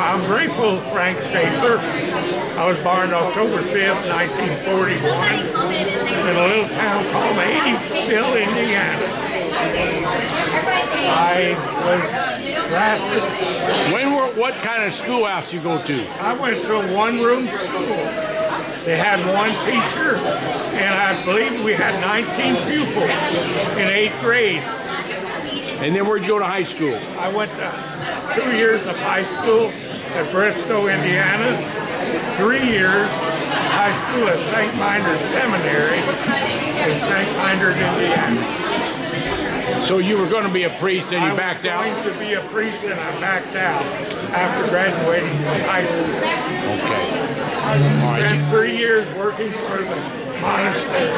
I'm grateful, Frank Schaefer. I was born October 5th, 1941, in a little town called Adysville, Indiana. I was drafted. What kind of schoolhouse you go to? I went to a one-room school. They had one teacher, and I believe we had 19 pupils in 8 grades. And then where'd you go to high school? I went to 2 years of high school at Bristow, Indiana, 3 years high school at St. Mindred Seminary in St. Mindred, Indiana. So you were going to be a priest and you backed out? I was going to be a priest and I backed out after graduating from high school. Okay. I spent 3 years working for the monastery.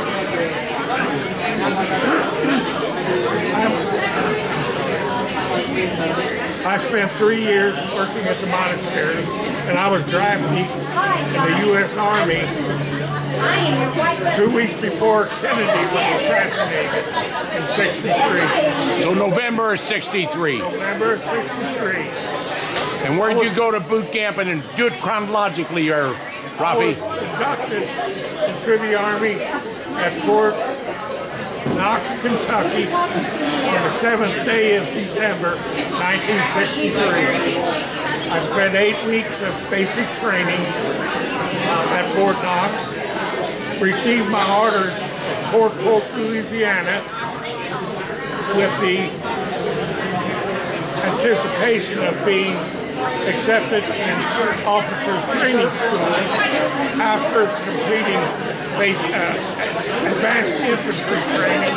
I spent 3 years working at the monastery, and I was drafted in the U.S. Army 2 weeks before Kennedy was assassinated in '63. So November of '63. November of '63. And where did you go to boot camp, and do it chronologically, or Rafe? I was inducted into the Army at Fort Knox, Kentucky, on the 7th day of December, 1963. I spent 8 weeks of basic training at Fort Knox, received my orders at Fort Polk, Louisiana, with the anticipation of being accepted in officers training school after completing advanced infantry training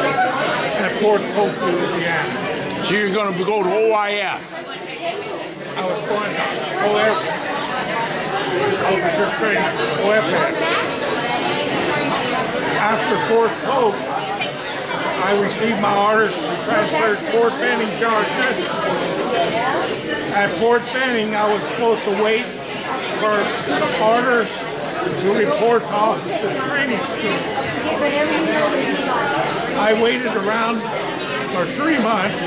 at Fort Polk, Louisiana. So you're going to go to OIS? I was going to OFS, officers training, OFS. After Fort Polk, I received my orders to transfer to Fort Benning, Georgia. At Fort Benning, I was supposed to wait for orders to report to officers training school. I waited around for 3 months,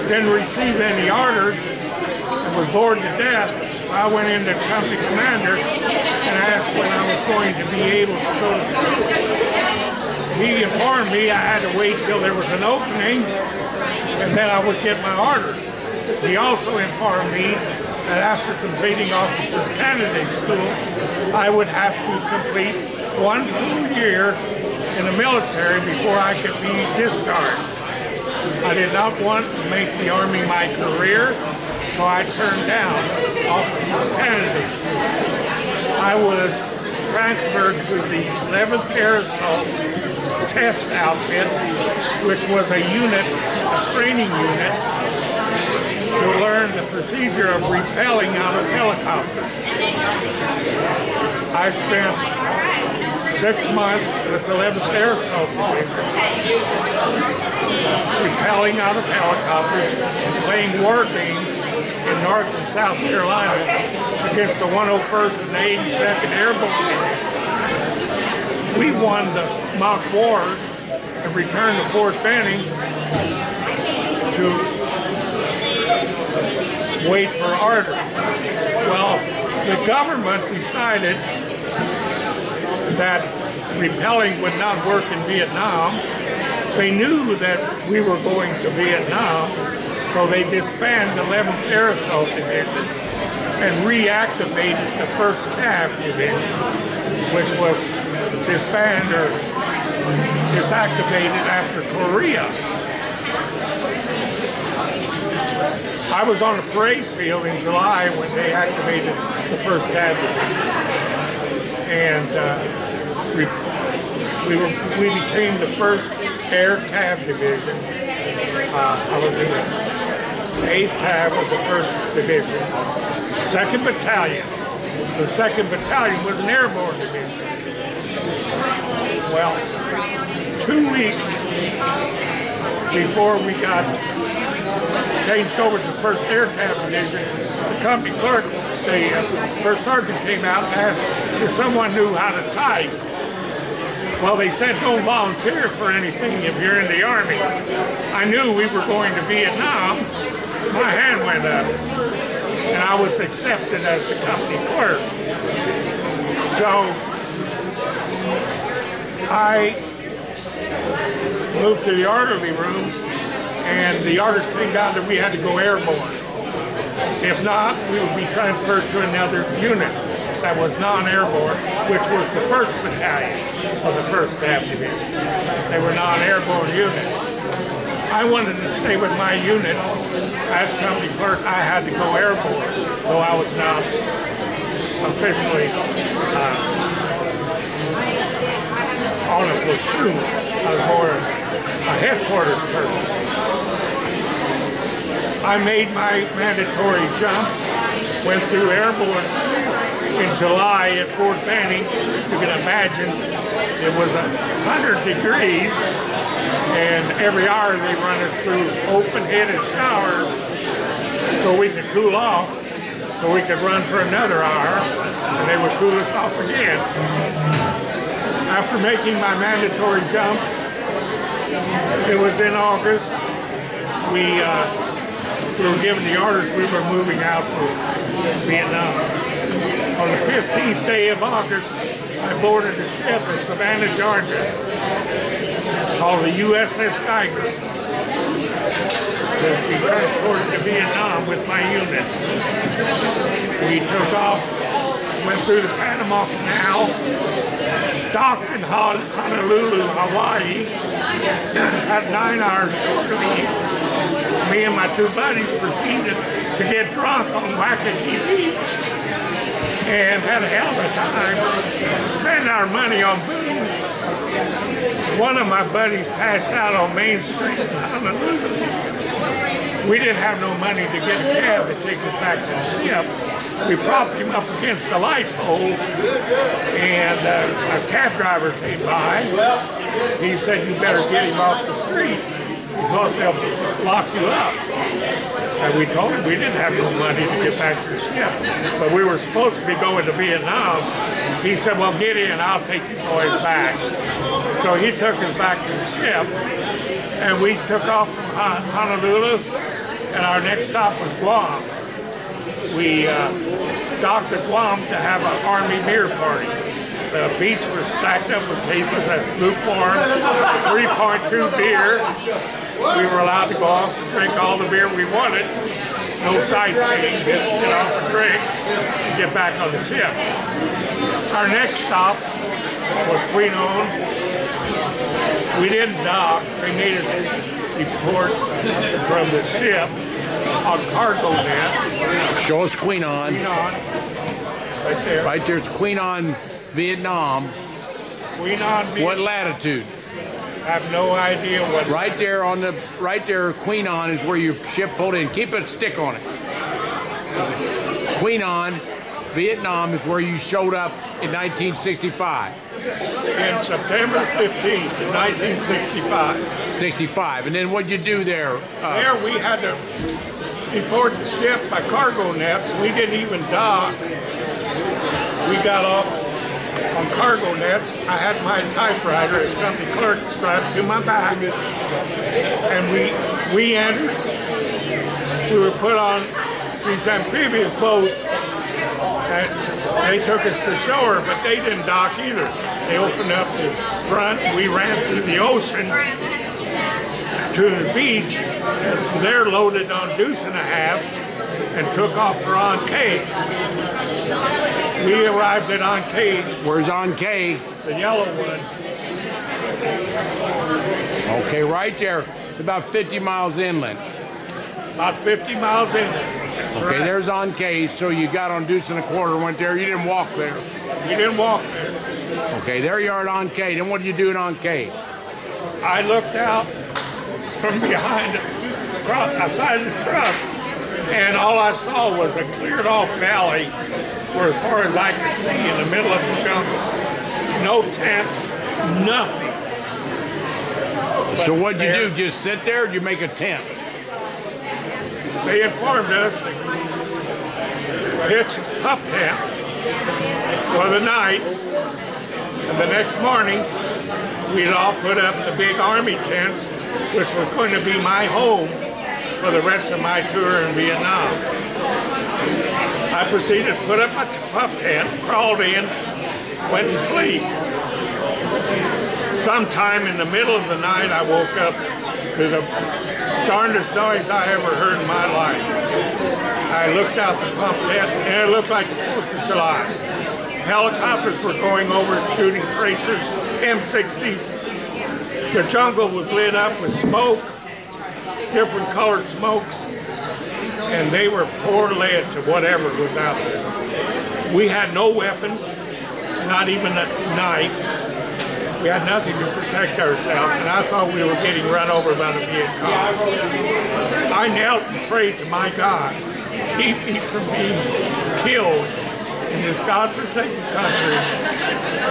didn't receive any orders, and was bored to death. I went into company commander and asked when I was going to be able to go to school. He informed me I had to wait till there was an opening and then I would get my orders. He also informed me that after completing officers candidate school, I would have to complete 1 full year in the military before I could be discharged. I did not want to make the Army my career, so I turned down officers candidate school. I was transferred to the 11th Air Assault Test Outfit, which was a training unit, to learn the procedure of rappelling out of helicopters. I spent 6 months with the 11th Air Assault Division, rappelling out of helicopters and playing war games in North and South Carolina against the 101st and the 82nd Airborne Division. We won the mock wars and returned to Fort Benning to wait for orders. Well, the government decided that rappelling would not work in Vietnam. They knew that we were going to Vietnam, so they disbanded the 11th Air Assault Division and reactivated the 1st Cav Division, which was disbanded or disactivated after Korea. I was on a parade field in July when they activated the 1st Cav Division, and we became the 1st Air Cav Division. I was in the 8th Cav of the 1st Division, 2nd Battalion. The 2nd Battalion was an airborne division. Well, 2 weeks before we got changed over to the 1st Air Cav Division, the company clerk, the first sergeant came out and asked if someone knew how to type. Well, they said don't volunteer for anything if you're in the Army. I knew we were going to Vietnam. My hand went up. and I was accepted as the company clerk. So I moved to the orderly room, and the orders came down that we had to go airborne. If not, we would be transferred to another unit that was non-airborne, which was the 1st Battalion of the 1st Staff Division. They were non-airborne units. I wanted to stay with my unit. As company clerk, I had to go airborne, though I was not officially on a platoon. I was more a headquarters person. I made my mandatory jumps, went through airborne school in July at Fort Benning. You can imagine it was 100 degrees, and every hour they run us through open-headed showers so we could cool off, so we could run for another hour, and they would cool us off again. After making my mandatory jumps, it was in August, we were given the orders we were moving out for Vietnam. On the 15th day of August, I boarded a ship in Savannah, Georgia, called the USS Geiger, to be transported to Vietnam with my unit. We took off, went through the Panama Canal, docked in Honolulu, Hawaii, had 9 hours shore leave. Me and my 2 buddies proceeded to get drunk on Waikiki Beach and had a hell of a time, spend our money on booze. One of my buddies passed out on Main Street in Honolulu. We didn't have no money to get a cab to take us back to the ship. We propped him up against the light pole, and a cab driver came by. He said, "You better get him off the street because they'll lock you up." And we told him we didn't have no money to get back to the ship, but we were supposed to be going to Vietnam. He said, "Well, get in, I'll take you boys back." So he took us back to the ship, and we took off from Honolulu, and our next stop was Guam. We docked at Guam to have an Army beer party. The beach was stacked up with cases of lukewarm 3.2 beer. We were allowed to go off and drink all the beer we wanted. No sightseeing, just get off and drink and get back on the ship. Our next stop was Queen Anne. We didn't dock. They made us report from the ship on cargo nets. Show us Queen Anne. Queen Anne, right there. Right there's Queen Anne, Vietnam. Queen Anne. What latitude? I have no idea what. Right there Queen Anne is where your ship pulled in. Keep a stick on it. Queen Anne, Vietnam is where you showed up in 1965. In September 15th, 1965. 65. And then what'd you do there? There we had to report the ship by cargo nets. We didn't even dock. We got off on cargo nets. I had my typewriter as company clerk strapped to my back. And we entered. We were put on these amphibious boats. And they took us to shore, but they didn't dock either. They opened up the front. We ran through the ocean to the beach. They're loaded on deuce and a half and took off for Ankh. We arrived at Ankh. Where's Ankh? The yellow one. Okay, right there. About 50 miles inland. About 50 miles inland. Okay, there's Ankh. So you got on deuce and a quarter, went there. You didn't walk there. We didn't walk there. Okay, there you are at Ankh. Then what did you do at Ankh? I looked out from behind the outside of the truck, and all I saw was a cleared off valley for as far as I could see in the middle of the jungle. No tents, nothing. So what'd you do? Just sit there or did you make a tent? They informed us to pitch a pup tent for the night, and the next morning we'd all put up the big army tents, which was going to be my home for the rest of my tour in Vietnam. I proceeded to put up my pup tent, crawled in, went to sleep. Sometime in the middle of the night, I woke up to the darndest noise I ever heard in my life. I looked out the pump tent, and it looked like the 4th of July. Helicopters were going over shooting tracers, M60s. The jungle was lit up with smoke, different colored smokes, and they were pouring lead to whatever was out there. We had no weapons, not even a knife. We had nothing to protect ourselves, and I thought we were getting run over by the Viet Cong. I knelt and prayed to my God, keep me from being killed in this godforsaken country,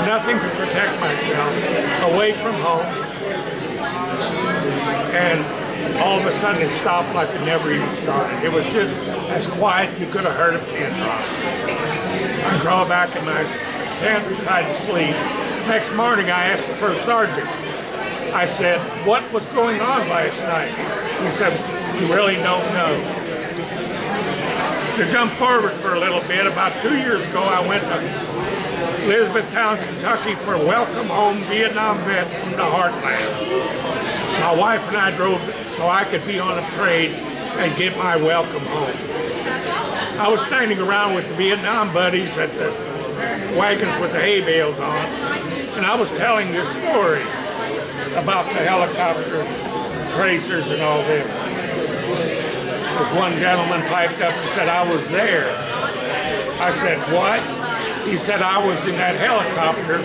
nothing to protect myself, away from home. And all of a sudden it stopped like it never even started. It was just as quiet you could have heard a pin drop. I crawled back in my tent and tried to sleep. Next morning I asked the first sergeant, I said, what was going on last night? He said, you really don't know. To jump forward for a little bit, about 2 years ago I went to Elizabethtown, Kentucky for a welcome home Vietnam vet from the heartland. My wife and I drove so I could be on a parade and get my welcome home. I was standing around with the Vietnam buddies at the wagons with the hay bales on, and I was telling this story about the helicopter tracers and all this. This one gentleman piped up and said, I was there. I said, what? He said, I was in that helicopter,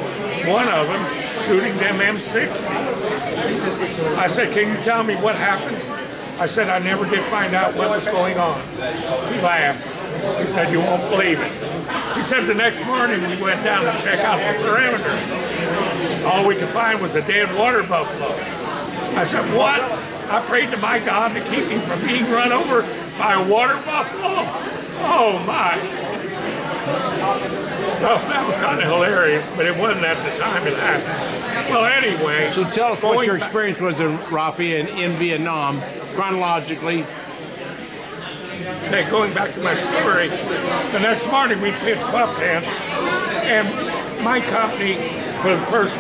one of them, shooting them M60s. I said, can you tell me what happened? I said, I never did find out what was going on. He laughed. He said, you won't believe it. He said, the next morning we went down to check out the perimeter. All we could find was a dead water buffalo. I said, what? I prayed to my God to keep me from being run over by a water buffalo. Oh my. Well, that was kind of hilarious, but it wasn't at the time it happened. Well, anyway. So tell us what your experience was in Rafe in Vietnam, chronologically. Okay, going back to my story, the next morning we pitched pup tents, and my company, for the first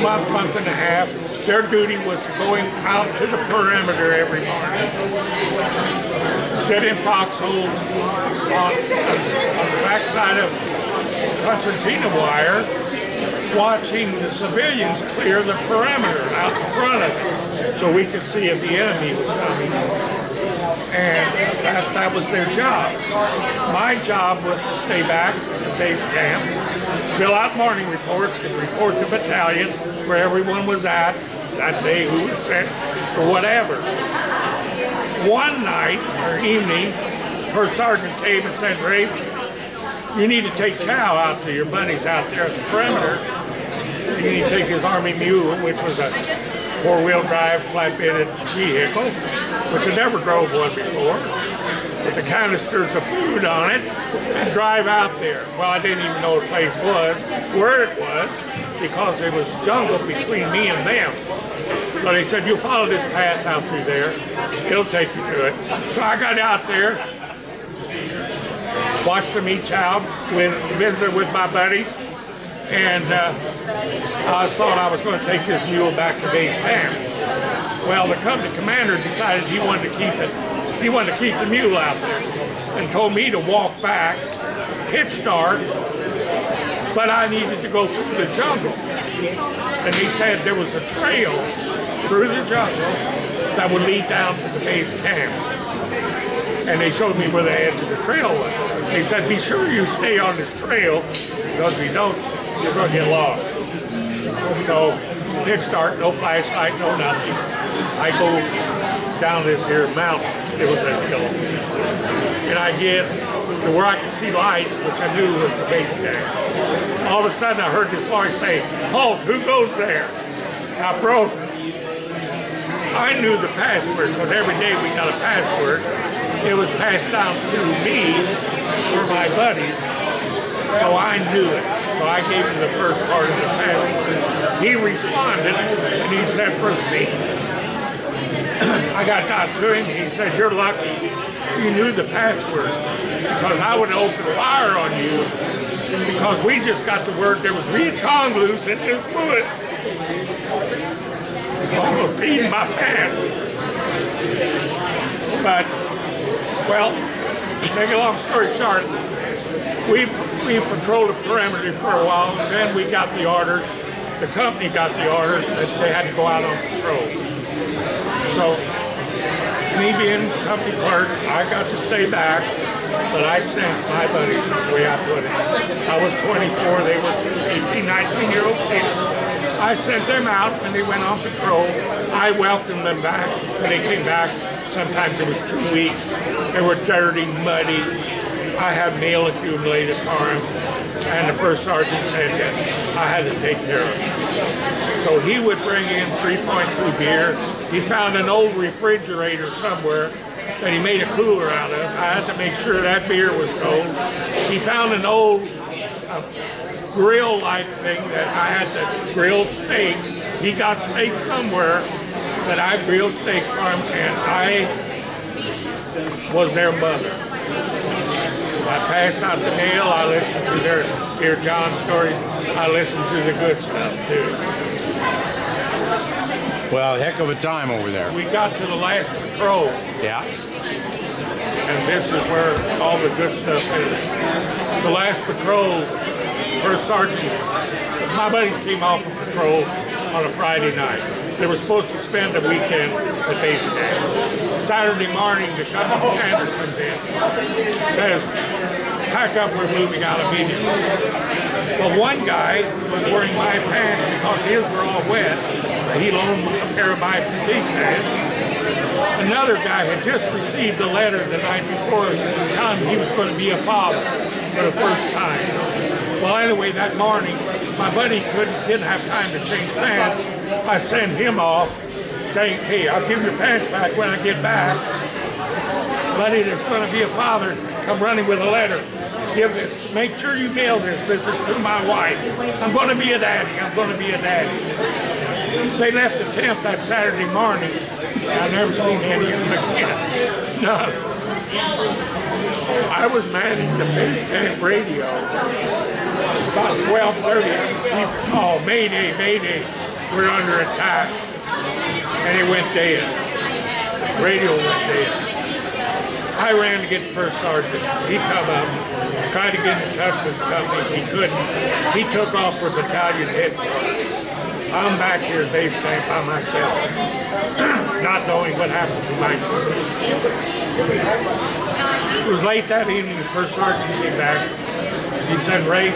month and a half, their duty was going out to the perimeter every morning, sit in foxholes on the backside of concertina wire, watching the civilians clear the perimeter out in front of it, so we could see if the enemy was coming. And that was their job. My job was to stay back at the base camp, fill out morning reports, and report to battalion where everyone was at that day, who was sent, or whatever. One night or evening, First Sergeant came and said, Rafe, you need to take Chow out to your buddies out there at the perimeter. You need to take his Army Mule, which was a four-wheel drive flatbed vehicle, which I never drove one before, with the canisters of food on it, and drive out there. Well, I didn't even know the place was, where it was, because it was jungle between me and them. So they said, you follow this path out through there, it'll take you to it. So I got out there, watched them eat chow, visited with my buddies, and I thought I was going to take this mule back to base camp. Well, the company commander decided he wanted to keep it. He wanted to keep the mule out there, and told me to walk back, pitch dark, but I needed to go through the jungle. And he said there was a trail through the jungle that would lead down to the base camp. And they showed me where the edge of the trail was. They said, be sure you stay on this trail, because if you don't, you're going to get lost. So, pitch dark, no flashlight, no nothing. I go down this here mountain. It was a hill. And I get to where I could see lights, which I knew was the base camp. All of a sudden, I heard this voice say, halt, who goes there? And I froze. I knew the password, because every day we got a password. It was passed down to me for my buddies, so I knew it. So I gave him the first part of the password. He responded, and he said, proceed. I got down to him, he said, you're lucky. You knew the password. because I would open fire on you because we just got the word there was Viet Cong loose in this woods. Almost peed my pants. But, well, make a long story short, we patrolled the perimeter for a while, and then we got the orders. The company got the orders that they had to go out on patrol. So, me being company clerk, I got to stay back, but I sent my buddies, that's the way I put it. I was 24, they were 18, 19-year-old kids. I sent them out when they went on patrol. I welcomed them back when they came back. Sometimes it was 2 weeks. They were dirty, muddy. I had mail accumulated for them. And the first sergeant said that I had to take care of them. So he would bring in 3.2 beer. He found an old refrigerator somewhere that he made a cooler out of. I had to make sure that beer was cold. He found an old grill-like thing that I had to grill steaks. He got steaks somewhere that I grilled steaks for him, and I was their mother. I passed out the mail. I listened to their Dear John story. I listened to the good stuff too. Well, heck of a time over there. We got to the last patrol, Yeah. and this is where all the good stuff is. The last patrol, first sergeant, my buddies came off of patrol on a Friday night. They were supposed to spend the weekend at base camp. Saturday morning, the company commander comes in, says, pack up, we're moving out immediately. Well, one guy was wearing my pants because his were all wet. He loaned me a pair of my fatigue pants. Another guy had just received a letter the night before telling him he was going to be a father for the first time. Well, anyway, that morning, my buddy didn't have time to change pants. I sent him off saying, hey, I'll give your pants back when I get back. Buddy that's going to be a father, come running with a letter. Give this, make sure you mail this. This is to my wife. I'm going to be a daddy. I'm going to be a daddy. They left the tent that Saturday morning. I've never seen any of them again. None. I was manning the base camp radio. About 12:30, I received a call, Mayday, Mayday, we're under attack. And it went dead. The radio went dead. I ran to get the first sergeant. He come up, tried to get in touch with the company. He couldn't. He took off for battalion headquarters. I'm back here at base camp by myself, not knowing what happened to my crew. It was late that evening, the first sergeant came back. He said, Rafe,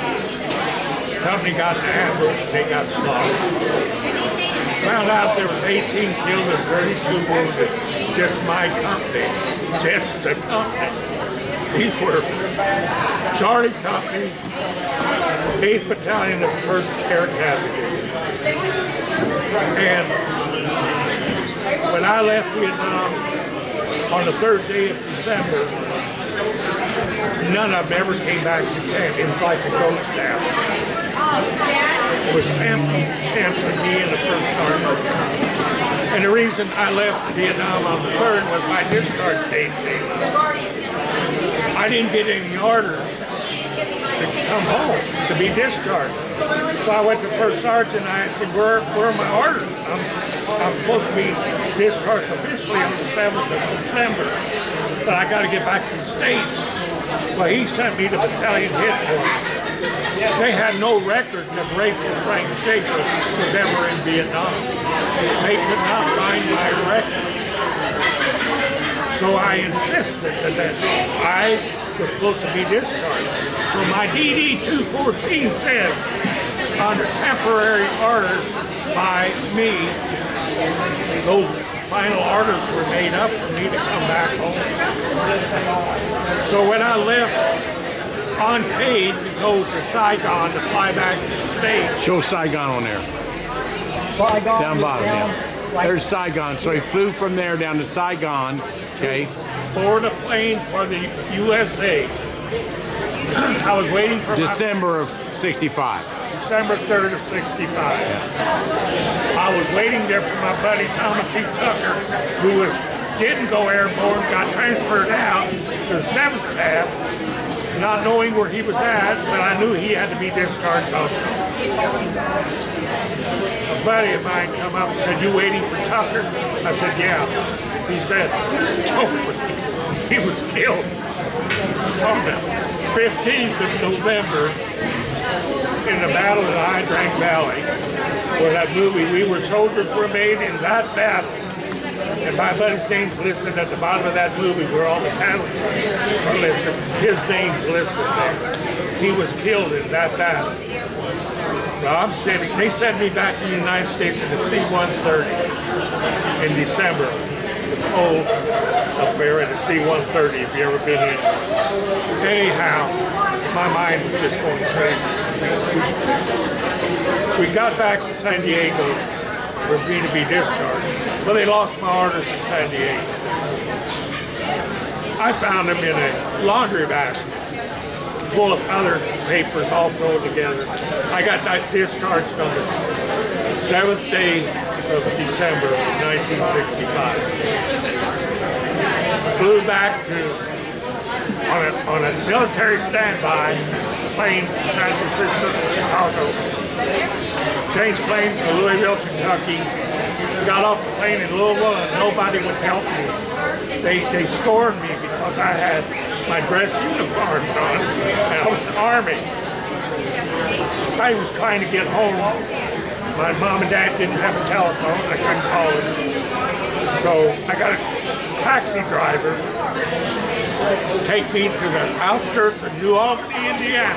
the company got in an ambush, they got slaughtered. Found out there was 18 killed and 32 wounded. Just my company. Just the company. These were Charlie Company, 8th Battalion of the 1st Air Cavalry. And when I left Vietnam on the 3rd day of December, none of them ever came back to camp. It was like a ghost town. It was empty tents and me and the first sergeant. And the reason I left Vietnam on the 3rd was my discharge date came. I didn't get any orders to come home to be discharged. So I went to first sergeant and I asked him, where are my orders? I'm supposed to be discharged officially on the 7th of December, but I got to get back to the States. Well, he sent me to battalion headquarters. They had no record that Rafe Schaefer was ever in Vietnam. They could not find my record. So I insisted that I was supposed to be discharged. So my DD 214 says, under temporary order by me, those final orders were made up for me to come back home. So when I left unpaid to go to Saigon to fly back to the States. Show Saigon on there. Saigon Down bottom, down, yeah. like, There's Saigon. So he flew from there down to Saigon, okay? Board a plane for the USA. I was waiting for December of 65. December 3rd of 65. I was waiting there for my buddy Thomas E. Tucker, who was didn't go airborne, got transferred out to the 7th Cav, not knowing where he was at, but I knew he had to be discharged also. A buddy of mine come up and said, "You waiting for Tucker?" I said, "Yeah." He said, "Oh, he was killed on the 15th of November in the Battle of the Hydrang Valley, where that movie, We Were Soldiers, were made in that battle." And my buddy's name's listed at the bottom of that movie where all the panels are listed. His name's listed there. He was killed in that battle. So I'm sitting, they sent me back to the United States in the C-130 in December. Cold up there in the C-130, if you ever been in. Anyhow, my mind was just going crazy. We got back to San Diego for me to be discharged. Well, they lost my orders in San Diego. I found them in a laundry basket full of other papers all thrown together. I got discharged on the 7th day of December of 1965. Flew back on a military standby plane from San Francisco to Chicago. Changed planes to Louisville, Kentucky. Got off the plane in Louisville and nobody would help me. They scorned me because I had my dress uniforms on and I was Army. I was trying to get home. My mom and dad didn't have a telephone. I couldn't call them. So I got a taxi driver to take me to the outskirts of New Albany, Indiana.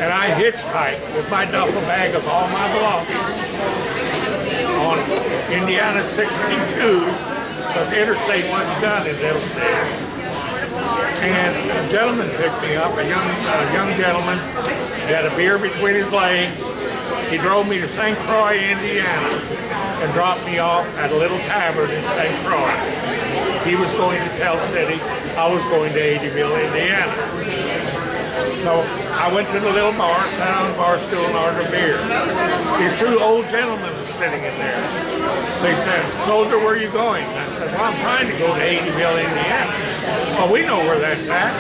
And I hitchhiked with my duffel bag of all my belongings on Indiana 62, because the interstate wasn't done in those days. And a gentleman picked me up, a young gentleman. He had a beer between his legs. He drove me to St. Croix, Indiana, and dropped me off at a little tavern in St. Croix. He was going to Tell City. I was going to Adeville, Indiana. So I went to the little bar, sat on the bar stool and ordered a beer. These two old gentlemen were sitting in there. They said, "Soldier, where are you going?" And I said, "Well, I'm trying to go to Adeville, Indiana." "Well, we know where that's at."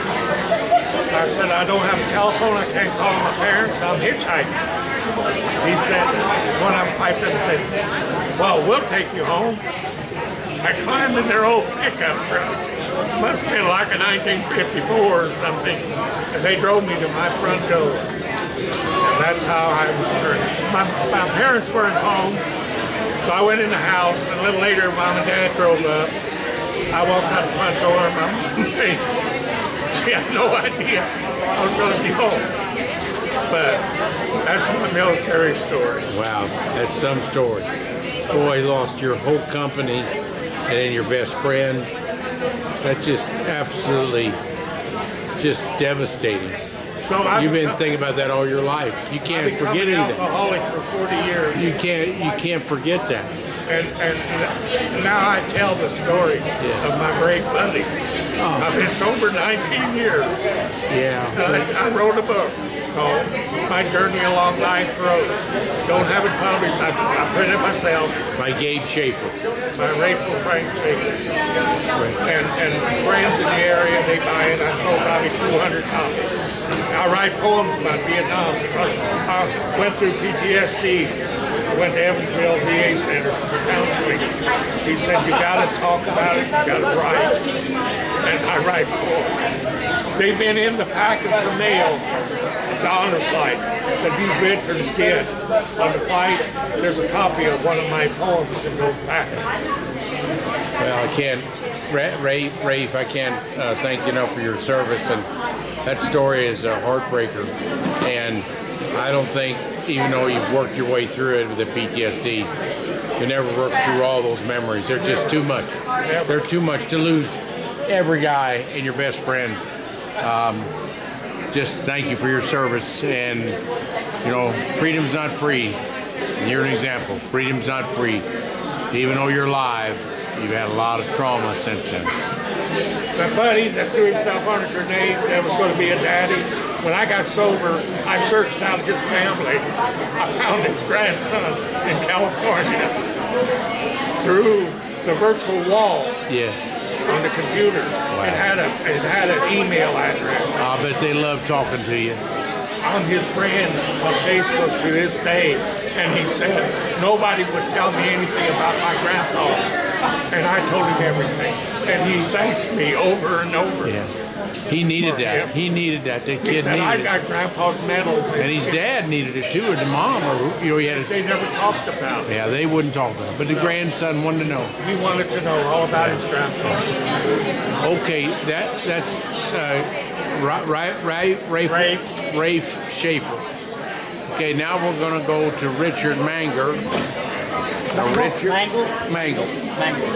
I said, "I don't have a telephone. I can't call my parents. I'm hitchhiking." He said, one of them piped up and said, "Well, we'll take you home." I climbed in their old pickup truck. Must have been like a 1954 or something. And they drove me to my front door. And that's how I was turned. My parents weren't home, so I went in the house. And a little later, Mom and Dad drove up. I walked out the front door, and my mom said, she had no idea I was going to be home. But that's my military story. Wow, that's some story. Boy, lost your whole company and then your best friend. That's just absolutely just devastating. So You've been thinking about that all your life. You can't forget anything. I've been alcoholic for 40 years. You can't forget that. And now I tell the story of my great buddies. Oh. I've been sober 19 years. Yeah. I wrote a book called My Journey Along Life's Road. Don't have it published. I printed it myself. By Rafe Schaefer. By Rafe Schaefer. And friends in the area, they buy it. I sold probably 200 copies. I write poems about Vietnam because I went through PTSD. I went to Evansville VA Center for counseling. He said, "You got to talk about it, you got to write." And I write poems. They've been in the packets of mail, the honor flight that these veterans did on the flight. There's a copy of one of my poems in those packets. Well, I can't, Rafe, I can't thank you enough for your service. And that story is a heartbreaker. And I don't think, even though you've worked your way through it with the PTSD, you never work through all those memories. They're just too much. They're too much to lose every guy and your best friend. Just thank you for your service. And, you know, freedom's not free. And you're an example. Freedom's not free. Even though you're alive, you've had a lot of trauma since then. My buddy that threw himself on a grenade that was going to be a daddy, when I got sober, I searched out his family. I found his grandson in California through the virtual wall Yes. on the computer. It had an email address. I bet they love talking to you. I'm his friend on Facebook to this day, and he said nobody would tell me anything about my grandpa, and I told him everything, and he thanks me over and over. Yeah. He needed For that. him. He needed that. That He kid said I needed it. got grandpa's medals, And his dad needed it too, or the mom, or he had they never talked about it. Yeah, they wouldn't talk about it. But the grandson wanted to know. He wanted to know all about his grandpa. Okay, that's Rafe Schaefer. Okay, now we're going to go to Richard Manger. Richard Mangle? Mangle. Mangle.